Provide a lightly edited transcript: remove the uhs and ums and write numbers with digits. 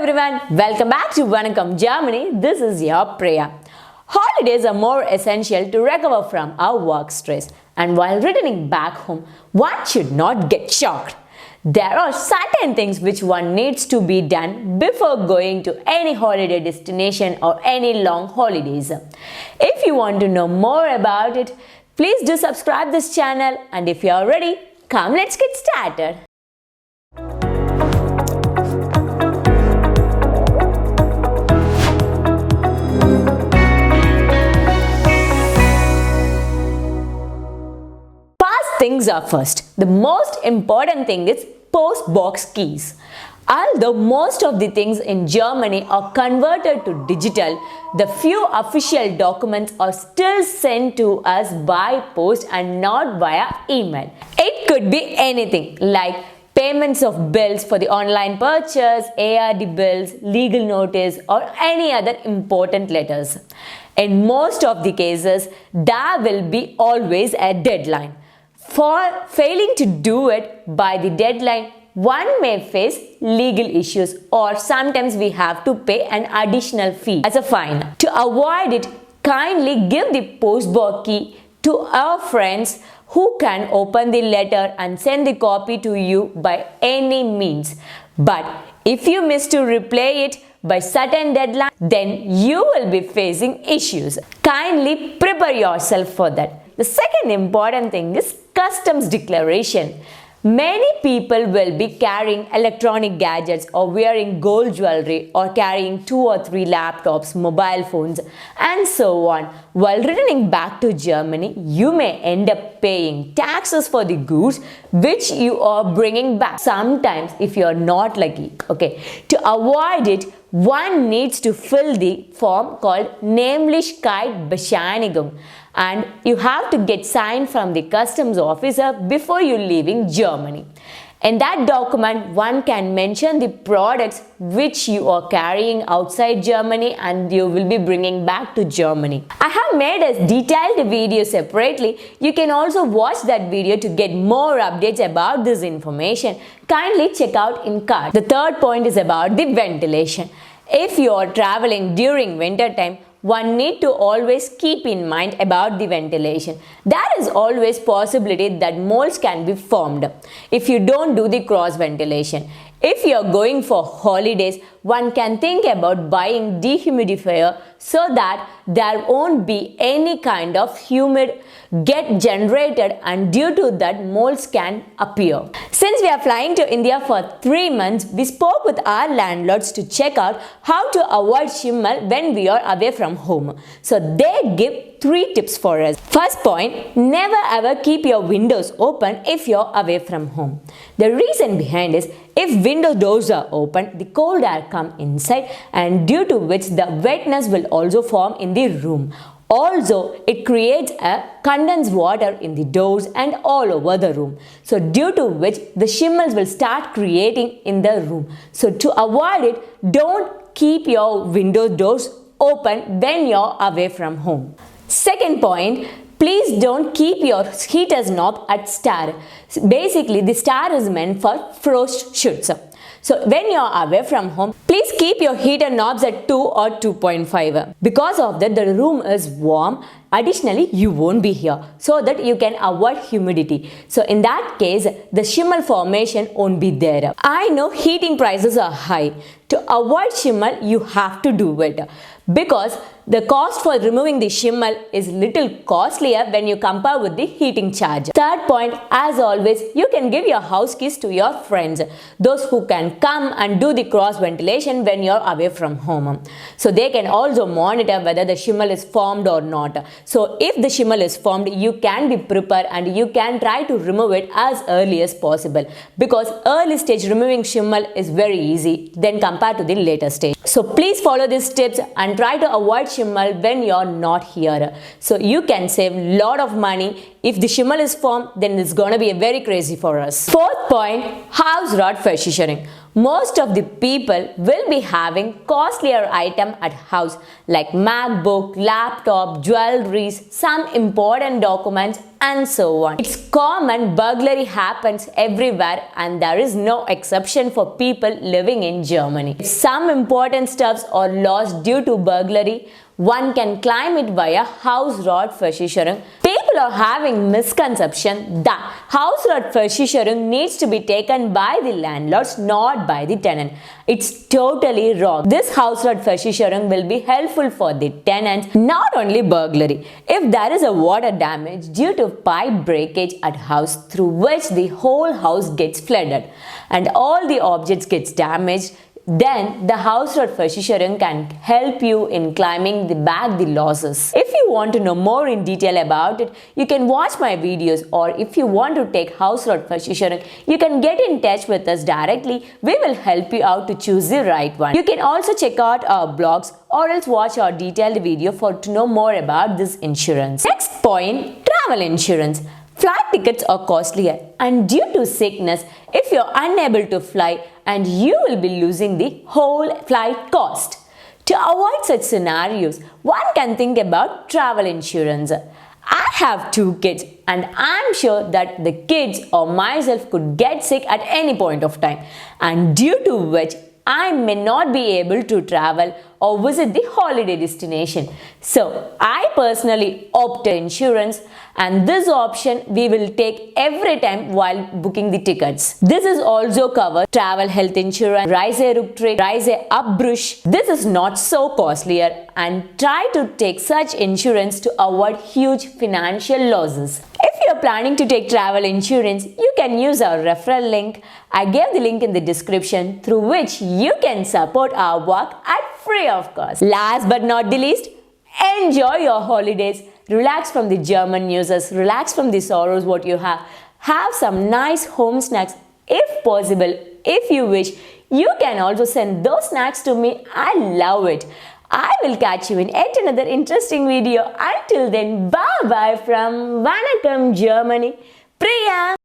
everyone, welcome back to Vanakkam, Germany. This is your Priya. Holidays are more essential to recover from our work stress, and while returning back home, one should not get shocked. There are certain things which one needs to be done before going to any holiday destination or any long holidays. If you want to know more about it, please do subscribe this channel, and if you are ready, come let's get started. Things are first. The most important thing is Postbox Keys. Although most of the things in Germany are converted to digital, the few official documents are still sent to us by post and not via email. It could be anything like payments of bills for the online purchase, ARD bills, legal notice, or any other important letters. In most of the cases, there will be always a deadline. For failing to do it by the deadline, one may face legal issues, or sometimes we have to pay an additional fee as a fine. To avoid it, kindly give the postbox key to our friends who can open the letter and send the copy to you by any means. But if you miss to reply it by certain deadline, then you will be facing issues. Kindly prepare yourself for that. The second important thing is customs declaration. Many people will be carrying electronic gadgets or wearing gold jewelry or carrying 2 or 3 laptops, mobile phones, and so on. While returning back to Germany, you may end up paying taxes for the goods which you are bringing back. Sometimes, if you are not lucky, to avoid it, one needs to fill the form called Nämlichkeitsbescheinigung, and you have to get signed from the customs officer before you leaving Germany. In that document, one can mention the products which you are carrying outside Germany and you will be bringing back to Germany. I have made a detailed video separately. You can also watch that video to get more updates about this information. Kindly check out in card. The third point is about the ventilation. If you are traveling during winter time, one need to always keep in mind about the ventilation. There is always possibility that molds can be formed if you don't do the cross ventilation. If you are going for holidays, one can think about buying dehumidifier so that there won't be any kind of humid get generated, and due to that molds can appear. Since we are flying to India for 3 months, we spoke with our landlords to check out how to avoid schimmel when we are away from home. So they give 3 tips for us. First point, never ever keep your windows open if you're away from home. The reason behind is, if window doors are open, the cold air comes inside, and due to which the wetness will also form in the room. Also, it creates a condensed water in the doors and all over the room. So due to which the schimmels will start creating in the room. So to avoid it, don't keep your window doors open when you're away from home. Second point, please don't keep your heater's knob at star. Basically, the star is meant for frost shoots. So when you are away from home, please keep your heater knobs at 2 or 2.5. Because of that, the room is warm. Additionally, you won't be here, so that you can avoid humidity. So in that case, the schimmel formation won't be there. I know heating prices are high. To avoid schimmel, you have to do it, because the cost for removing the schimmel is little costlier when you compare with the heating charge. Third point, as always, you can give your house keys to your friends, those who can come and do the cross ventilation when you're away from home. So they can also monitor whether the schimmel is formed or not. So if the schimmel is formed, you can be prepared and you can try to remove it as early as possible, because early stage removing schimmel is very easy than compared to the later stage. So please follow these tips and try to avoid schimmel when you're not here. So you can save a lot of money. If the schimmel is formed, then it's gonna be very crazy for us. Fourth point, Hausratversicherung. Most of the people will be having costlier item at house like MacBook, laptop, jewelries, some important documents and so on. It's common burglary happens everywhere and there is no exception for people living in Germany. If some important stuffs are lost due to burglary, one can claim it via Hausratversicherung. People are having misconception that Hausratversicherung needs to be taken by the landlords, not by the tenant. It's totally wrong. This Hausratversicherung will be helpful for the tenants, not only burglary. If there is a water damage due to pipe breakage at house through which the whole house gets flooded and all the objects gets damaged, then the Hausratversicherung can help you in claiming back the losses. If you want to know more in detail about it, you can watch my videos, or if you want to take Hausratversicherung, you can get in touch with us directly. We will help you out to choose the right one. You can also check out our blogs or else watch our detailed video to know more about this insurance. Next point, travel insurance. Flight tickets are costlier, and due to sickness, if you're unable to fly, and you will be losing the whole flight cost. To avoid such scenarios, one can think about travel insurance. I have 2 kids and I'm sure that the kids or myself could get sick at any point of time, and due to which I may not be able to travel or visit the holiday destination. So I personally opt for insurance, and this option we will take every time while booking the tickets. This is also covered travel health insurance, Reiserückträge, Reiseabbruch. This is not so costlier, and try to take such insurance to avoid huge financial losses. If you are planning to take travel insurance, you can use our referral link. I gave the link in the description through which you can support our work at free of cost. Last but not the least, enjoy your holidays. Relax from the German newses, relax from the sorrows what you have. Have some nice home snacks if possible. If you wish, you can also send those snacks to me. I love it. I will catch you in yet another interesting video. Until then, bye bye from Vanakkam, Germany. Priya!